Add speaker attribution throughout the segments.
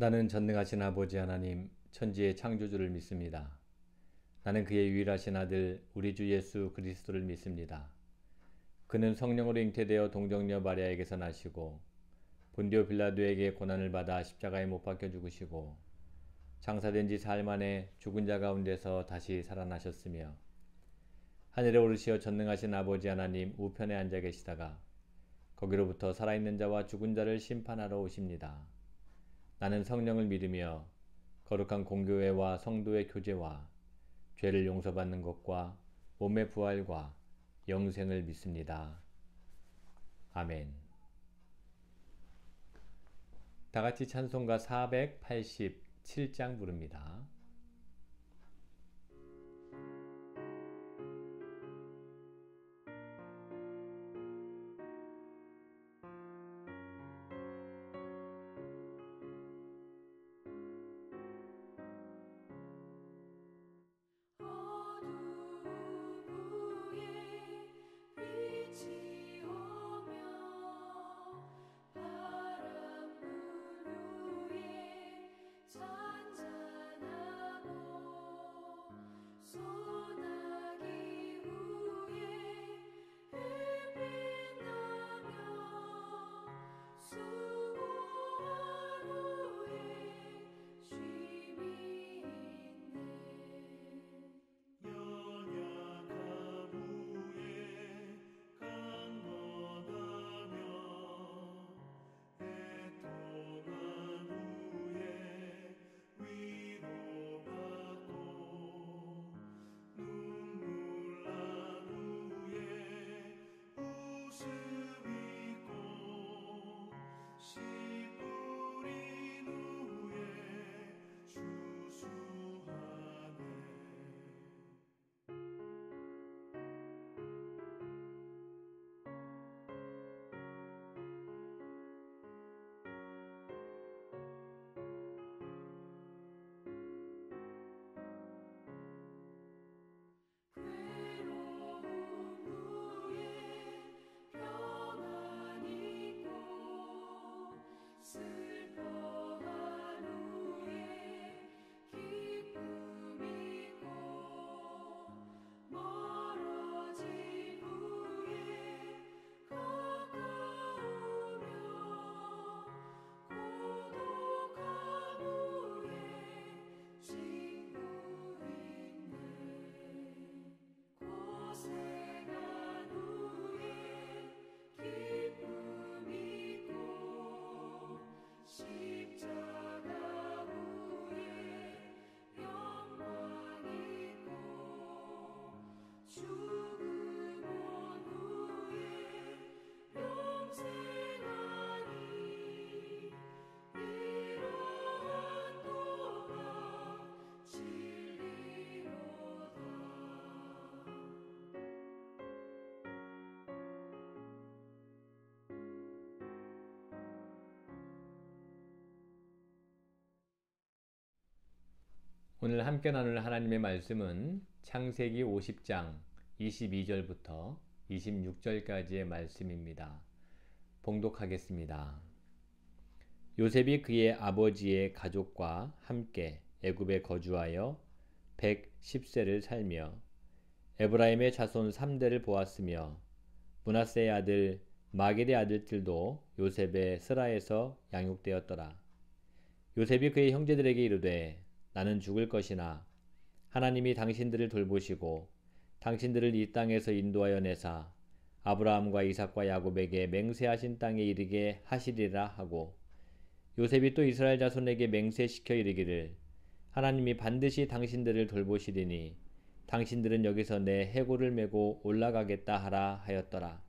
Speaker 1: 나는 전능하신 아버지 하나님, 천지의 창조주를 믿습니다. 나는 그의 유일하신 아들, 우리 주 예수 그리스도를 믿습니다. 그는 성령으로 잉태되어 동정녀 마리아에게서 나시고 본디오 빌라도에게 고난을 받아 십자가에 못 박혀 죽으시고 장사된 지 사흘 만에 죽은 자 가운데서 다시 살아나셨으며 하늘에 오르시어 전능하신 아버지 하나님 우편에 앉아 계시다가 거기로부터 살아있는 자와 죽은 자를 심판하러 오십니다. 나는 성령을 믿으며 거룩한 공교회와 성도의 교제와 죄를 용서받는 것과 몸의 부활과 영생을 믿습니다. 아멘. 다같이 찬송가 487장 부릅니다. 오늘 함께 나눌 하나님의 말씀은 창세기 50장 22절부터 26절까지의 말씀입니다. 봉독하겠습니다. 요셉이 그의 아버지의 가족과 함께 애굽에 거주하여 110세를 살며 에브라임의 자손 3대를 보았으며 므낫세의 아들 마길의 아들들도 요셉의 스라에서 양육되었더라. 요셉이 그의 형제들에게 이르되 나는 죽을 것이나 하나님이 당신들을 돌보시고 당신들을 이 땅에서 인도하여 내사 아브라함과 이삭과 야곱에게 맹세하신 땅에 이르게 하시리라 하고 요셉이 또 이스라엘 자손에게 맹세시켜 이르기를 하나님이 반드시 당신들을 돌보시리니 당신들은 여기서 내 해골을 메고 올라가겠다 하라 하였더라.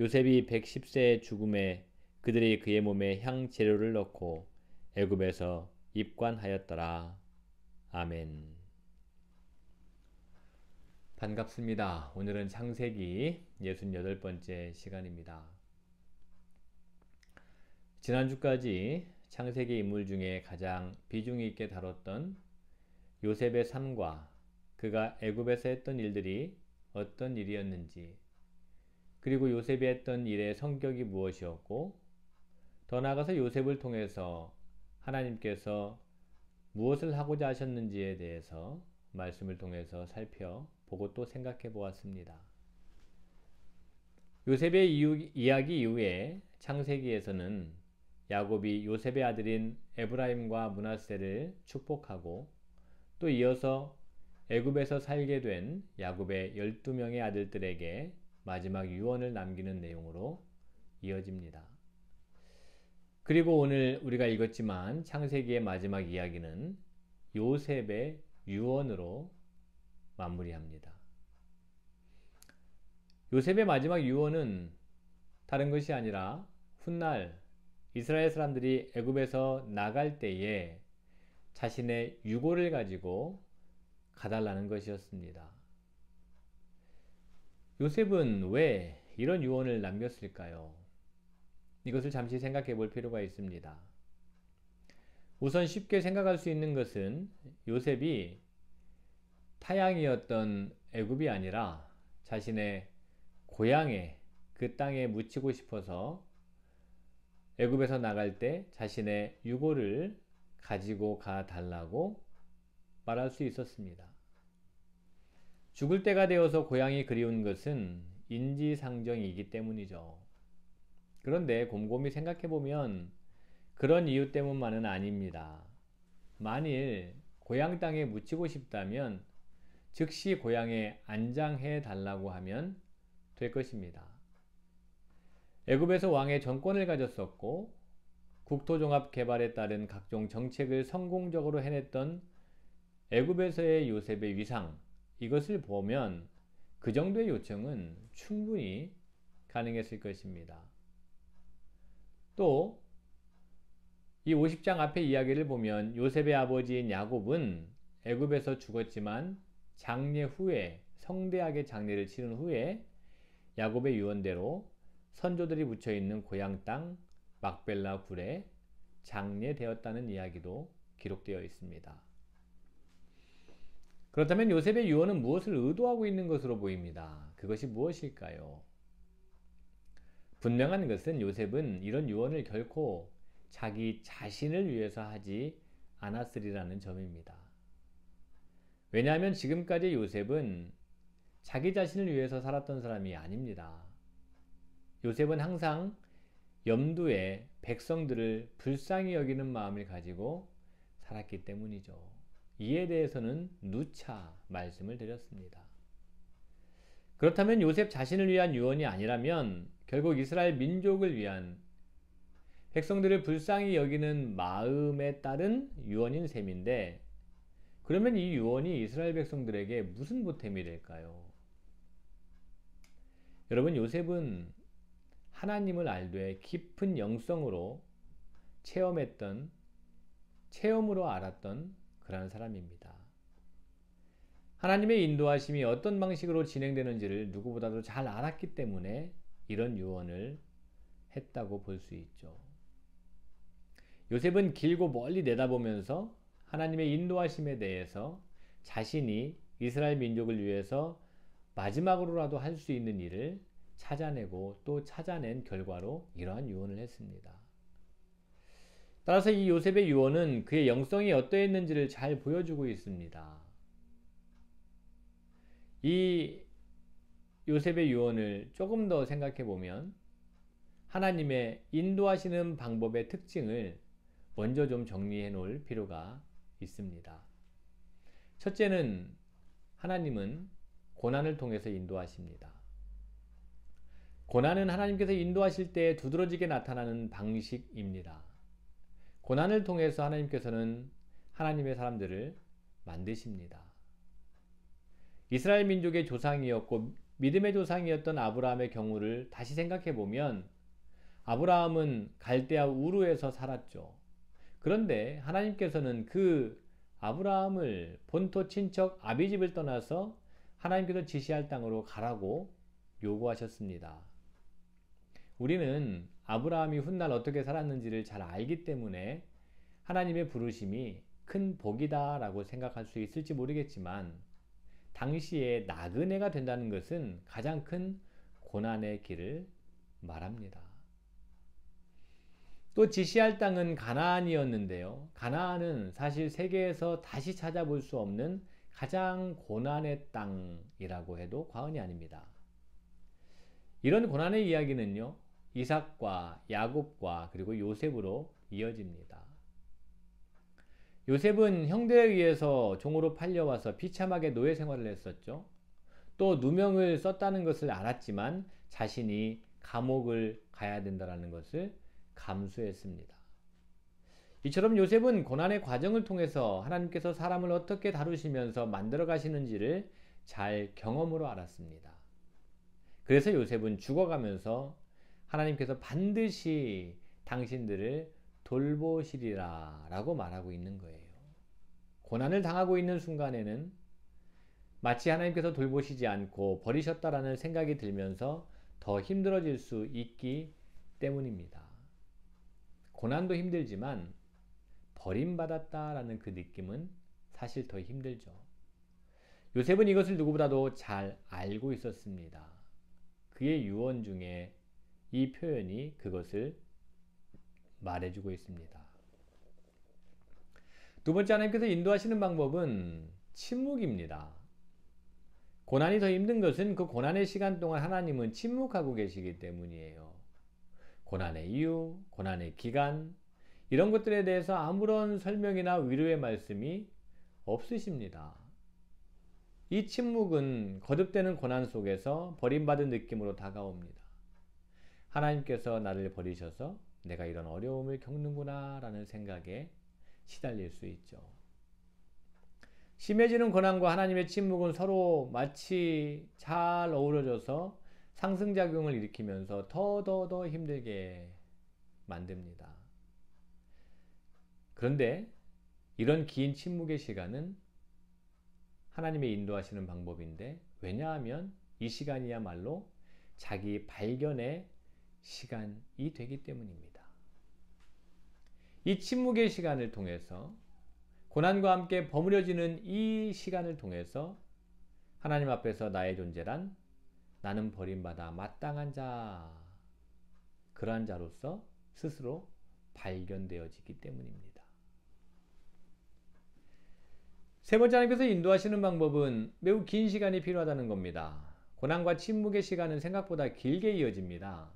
Speaker 1: 요셉이 110세의 죽음에 그들이 그의 몸에 향 재료를 넣고 애굽에서 입관하였더라. 아멘. 반갑습니다. 오늘은 창세기 68번째 시간입니다. 지난주까지 창세기 인물 중에 가장 비중 있게 다뤘던 요셉의 삶과 그가 애굽에서 했던 일들이 어떤 일이었는지, 그리고 요셉이 했던 일의 성격이 무엇이었고, 더 나아가서 요셉을 통해서 하나님께서 무엇을 하고자 하셨는지에 대해서 말씀을 통해서 살펴보고 또 생각해 보았습니다. 요셉의 이야기 이후에 창세기에서는 야곱이 요셉의 아들인 에브라임과 므낫세를 축복하고 또 이어서 애굽에서 살게 된 야곱의 12명의 아들들에게 마지막 유언을 남기는 내용으로 이어집니다. 그리고 오늘 우리가 읽었지만 창세기의 마지막 이야기는 요셉의 유언으로 마무리합니다. 요셉의 마지막 유언은 다른 것이 아니라 훗날 이스라엘 사람들이 애굽에서 나갈 때에 자신의 유고를 가지고 가달라는 것이었습니다. 요셉은 왜 이런 유언을 남겼을까요? 이것을 잠시 생각해 볼 필요가 있습니다. 우선 쉽게 생각할 수 있는 것은 요셉이 타향이었던 애굽이 아니라 자신의 고향에 그 땅에 묻히고 싶어서 애굽에서 나갈 때 자신의 유고를 가지고 가 달라고 말할 수 있었습니다. 죽을 때가 되어서 고향이 그리운 것은 인지상정이기 때문이죠. 그런데 곰곰이 생각해보면 그런 이유 때문만은 아닙니다. 만일 고향 땅에 묻히고 싶다면 즉시 고향에 안장해 달라고 하면 될 것입니다. 애굽에서 왕의 정권을 가졌었고 국토종합 개발에 따른 각종 정책을 성공적으로 해냈던 애굽에서의 요셉의 위상, 이것을 보면 그 정도의 요청은 충분히 가능했을 것입니다. 또 이 50장 앞의 이야기를 보면 요셉의 아버지인 야곱은 애굽에서 죽었지만 장례 후에 성대하게 장례를 치른 후에 야곱의 유언대로 선조들이 묻혀있는 고향 땅 막벨라 굴에 장례되었다는 이야기도 기록되어 있습니다. 그렇다면 요셉의 유언은 무엇을 의도하고 있는 것으로 보입니다. 그것이 무엇일까요? 분명한 것은 요셉은 이런 유언을 결코 자기 자신을 위해서 하지 않았으리라는 점입니다. 왜냐하면 지금까지 요셉은 자기 자신을 위해서 살았던 사람이 아닙니다. 요셉은 항상 염두에 백성들을 불쌍히 여기는 마음을 가지고 살았기 때문이죠. 이에 대해서는 누차 말씀을 드렸습니다. 그렇다면 요셉 자신을 위한 유언이 아니라면 결국 이스라엘 민족을 위한 백성들을 불쌍히 여기는 마음에 따른 유언인 셈인데, 그러면 이 유언이 이스라엘 백성들에게 무슨 보탬이 될까요? 여러분, 요셉은 하나님을 알되 깊은 영성으로 체험으로 알았던 그런 사람입니다. 하나님의 인도하심이 어떤 방식으로 진행되는지를 누구보다도 잘 알았기 때문에 이런 유언을 했다고 볼 수 있죠. 요셉은 길고 멀리 내다보면서 하나님의 인도하심에 대해서 자신이 이스라엘 민족을 위해서 마지막으로라도 할 수 있는 일을 찾아내고 또 찾아낸 결과로 이러한 유언을 했습니다. 따라서 이 요셉의 유언은 그의 영성이 어떠했는지를 잘 보여주고 있습니다. 이 요셉의 유언을 조금 더 생각해 보면 하나님의 인도하시는 방법의 특징을 먼저 좀 정리해 놓을 필요가 있습니다. 첫째는 하나님은 고난을 통해서 인도하십니다. 고난은 하나님께서 인도하실 때 두드러지게 나타나는 방식입니다. 고난을 통해서 하나님께서는 하나님의 사람들을 만드십니다. 이스라엘 민족의 조상이었고 믿음의 조상이었던 아브라함의 경우를 다시 생각해 보면 아브라함은 갈대아 우르에서 살았죠. 그런데 하나님께서는 그 아브라함을 본토 친척 아비집을 떠나서 하나님께서 지시할 땅으로 가라고 요구하셨습니다. 우리는 아브라함이 훗날 어떻게 살았는지를 잘 알기 때문에 하나님의 부르심이 큰 복이다 라고 생각할 수 있을지 모르겠지만, 당시에 나그네가 된다는 것은 가장 큰 고난의 길을 말합니다. 또 지시할 땅은 가나안이었는데요. 가나안은 사실 세계에서 다시 찾아볼 수 없는 가장 고난의 땅이라고 해도 과언이 아닙니다. 이런 고난의 이야기는요, 이삭과 야곱과 그리고 요셉으로 이어집니다. 요셉은 형들에 의해서 종으로 팔려와서 비참하게 노예 생활을 했었죠. 또 누명을 썼다는 것을 알았지만 자신이 감옥을 가야 된다는 것을 감수했습니다. 이처럼 요셉은 고난의 과정을 통해서 하나님께서 사람을 어떻게 다루시면서 만들어 가시는지를 잘 경험으로 알았습니다. 그래서 요셉은 죽어가면서 하나님께서 반드시 당신들을 돌보시리라 라고 말하고 있는 거예요. 고난을 당하고 있는 순간에는 마치 하나님께서 돌보시지 않고 버리셨다라는 생각이 들면서 더 힘들어질 수 있기 때문입니다. 고난도 힘들지만 버림받았다라는 그 느낌은 사실 더 힘들죠. 요셉은 이것을 누구보다도 잘 알고 있었습니다. 그의 유언 중에 이 표현이 그것을 말해주고 있습니다. 두 번째, 하나님께서 인도하시는 방법은 침묵입니다. 고난이 더 힘든 것은 그 고난의 시간 동안 하나님은 침묵하고 계시기 때문이에요. 고난의 이유, 고난의 기간, 이런 것들에 대해서 아무런 설명이나 위로의 말씀이 없으십니다. 이 침묵은 거듭되는 고난 속에서 버림받은 느낌으로 다가옵니다. 하나님께서 나를 버리셔서 내가 이런 어려움을 겪는구나 라는 생각에 시달릴 수 있죠. 심해지는 고난과 하나님의 침묵은 서로 마치 잘 어우러져서 상승작용을 일으키면서 더 힘들게 만듭니다. 그런데 이런 긴 침묵의 시간은 하나님의 인도하시는 방법인데, 왜냐하면 이 시간이야말로 자기 발견의 시간이 되기 때문입니다. 이 침묵의 시간을 통해서, 고난과 함께 버무려지는 이 시간을 통해서 하나님 앞에서 나의 존재란 나는 버림받아 마땅한 자, 그러한 자로서 스스로 발견되어지기 때문입니다. 세 번째, 하나님께서 인도하시는 방법은 매우 긴 시간이 필요하다는 겁니다. 고난과 침묵의 시간은 생각보다 길게 이어집니다.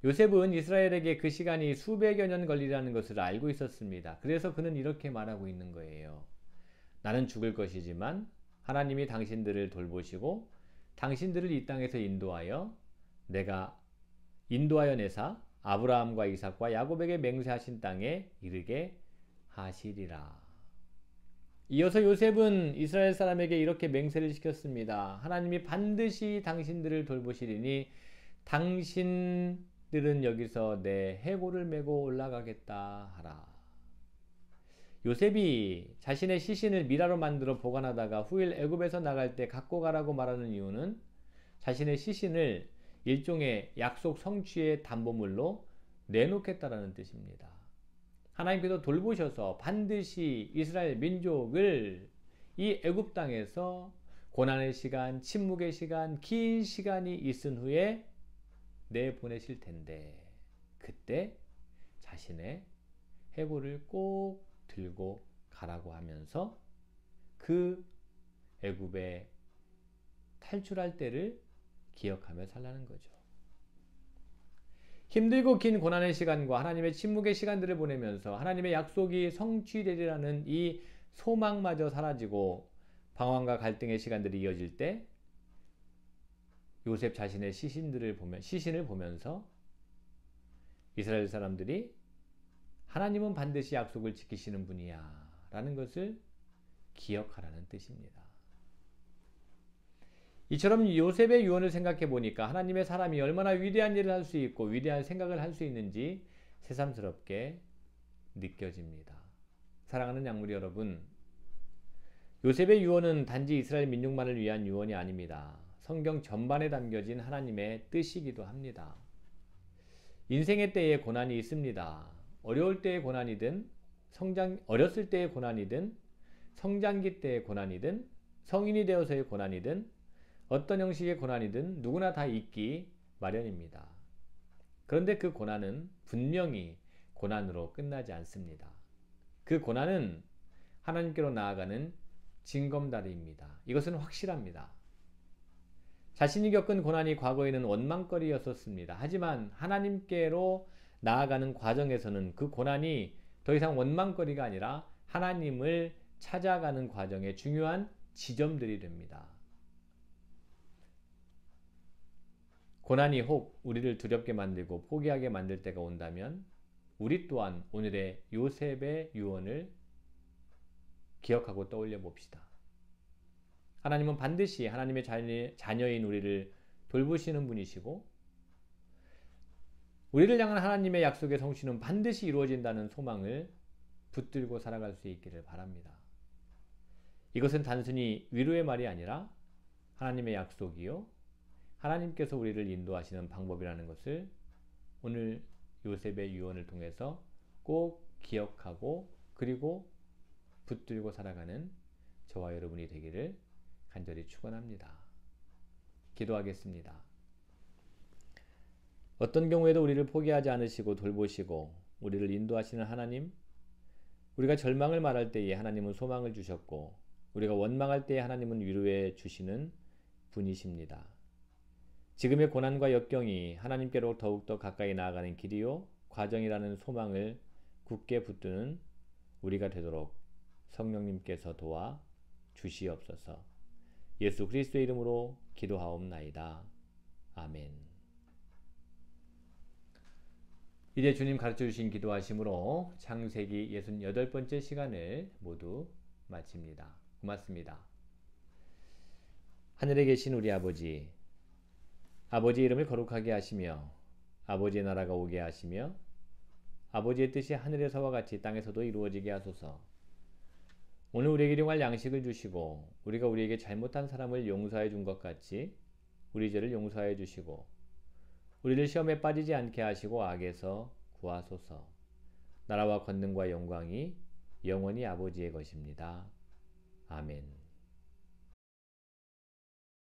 Speaker 1: 요셉은 이스라엘에게 그 시간이 수백여 년 걸리라는 것을 알고 있었습니다. 그래서 그는 이렇게 말하고 있는 거예요. 나는 죽을 것이지만 하나님이 당신들을 돌보시고 당신들을 이 땅에서 인도하여 내사 아브라함과 이삭과 야곱에게 맹세하신 땅에 이르게 하시리라. 이어서 요셉은 이스라엘 사람에게 이렇게 맹세를 시켰습니다. 하나님이 반드시 당신들을 돌보시리니 당신들은 여기서 내 해골을 메고 올라가겠다 하라. 요셉이 자신의 시신을 미라로 만들어 보관하다가 후일 애굽에서 나갈 때 갖고 가라고 말하는 이유는 자신의 시신을 일종의 약속 성취의 담보물로 내놓겠다라는 뜻입니다. 하나님께서 돌보셔서 반드시 이스라엘 민족을 이 애굽 땅에서 고난의 시간, 침묵의 시간, 긴 시간이 있은 후에 내보내실 텐데, 그때 자신의 해골을 꼭 들고 가라고 하면서 그 애굽에 탈출할 때를 기억하며 살라는 거죠. 힘들고 긴 고난의 시간과 하나님의 침묵의 시간들을 보내면서 하나님의 약속이 성취되리라는 이 소망마저 사라지고 방황과 갈등의 시간들이 이어질 때 요셉 자신의 시신을 보면서 이스라엘 사람들이 하나님은 반드시 약속을 지키시는 분이야 라는 것을 기억하라는 뜻입니다. 이처럼 요셉의 유언을 생각해 보니까 하나님의 사람이 얼마나 위대한 일을 할 수 있고 위대한 생각을 할 수 있는지 새삼스럽게 느껴집니다. 사랑하는 양무리 여러분, 요셉의 유언은 단지 이스라엘 민족만을 위한 유언이 아닙니다. 성경 전반에 담겨진 하나님의 뜻이기도 합니다. 인생의 때에 고난이 있습니다. 어려울 때의 고난이든 어렸을 때의 고난이든 성장기 때의 고난이든 성인이 되어서의 고난이든 어떤 형식의 고난이든 누구나 다 있기 마련입니다. 그런데 그 고난은 분명히 고난으로 끝나지 않습니다. 그 고난은 하나님께로 나아가는 징검다리입니다. 이것은 확실합니다. 자신이 겪은 고난이 과거에는 원망거리였었습니다. 하지만 하나님께로 나아가는 과정에서는 그 고난이 더 이상 원망거리가 아니라 하나님을 찾아가는 과정의 중요한 지점들이 됩니다. 고난이 혹 우리를 두렵게 만들고 포기하게 만들 때가 온다면 우리 또한 오늘의 요셉의 유언을 기억하고 떠올려 봅시다. 하나님은 반드시 하나님의 자녀인 우리를 돌보시는 분이시고 우리를 향한 하나님의 약속의 성취는 반드시 이루어진다는 소망을 붙들고 살아갈 수 있기를 바랍니다. 이것은 단순히 위로의 말이 아니라 하나님의 약속이요 하나님께서 우리를 인도하시는 방법이라는 것을 오늘 요셉의 유언을 통해서 꼭 기억하고 그리고 붙들고 살아가는 저와 여러분이 되기를 간절히 축원합니다. 기도하겠습니다. 어떤 경우에도 우리를 포기하지 않으시고 돌보시고 우리를 인도하시는 하나님, 우리가 절망을 말할 때에 하나님은 소망을 주셨고 우리가 원망할 때에 하나님은 위로해 주시는 분이십니다. 지금의 고난과 역경이 하나님께로 더욱더 가까이 나아가는 길이요 과정이라는 소망을 굳게 붙드는 우리가 되도록 성령님께서 도와 주시옵소서. 예수 그리스도의 이름으로 기도하옵나이다. 아멘. 이제 주님 가르쳐 주신 기도하심으로 창세기 68번째 시간을 모두 마칩니다. 고맙습니다. 하늘에 계신 우리 아버지, 아버지의 이름을 거룩하게 하시며 아버지의 나라가 오게 하시며 아버지의 뜻이 하늘에서와 같이 땅에서도 이루어지게 하소서. 오늘 우리에게 일용할 양식을 주시고 우리가 우리에게 잘못한 사람을 용서해 준 것 같이 우리 죄를 용서해 주시고 우리를 시험에 빠지지 않게 하시고 악에서 구하소서. 나라와 권능과 영광이 영원히 아버지의 것입니다. 아멘.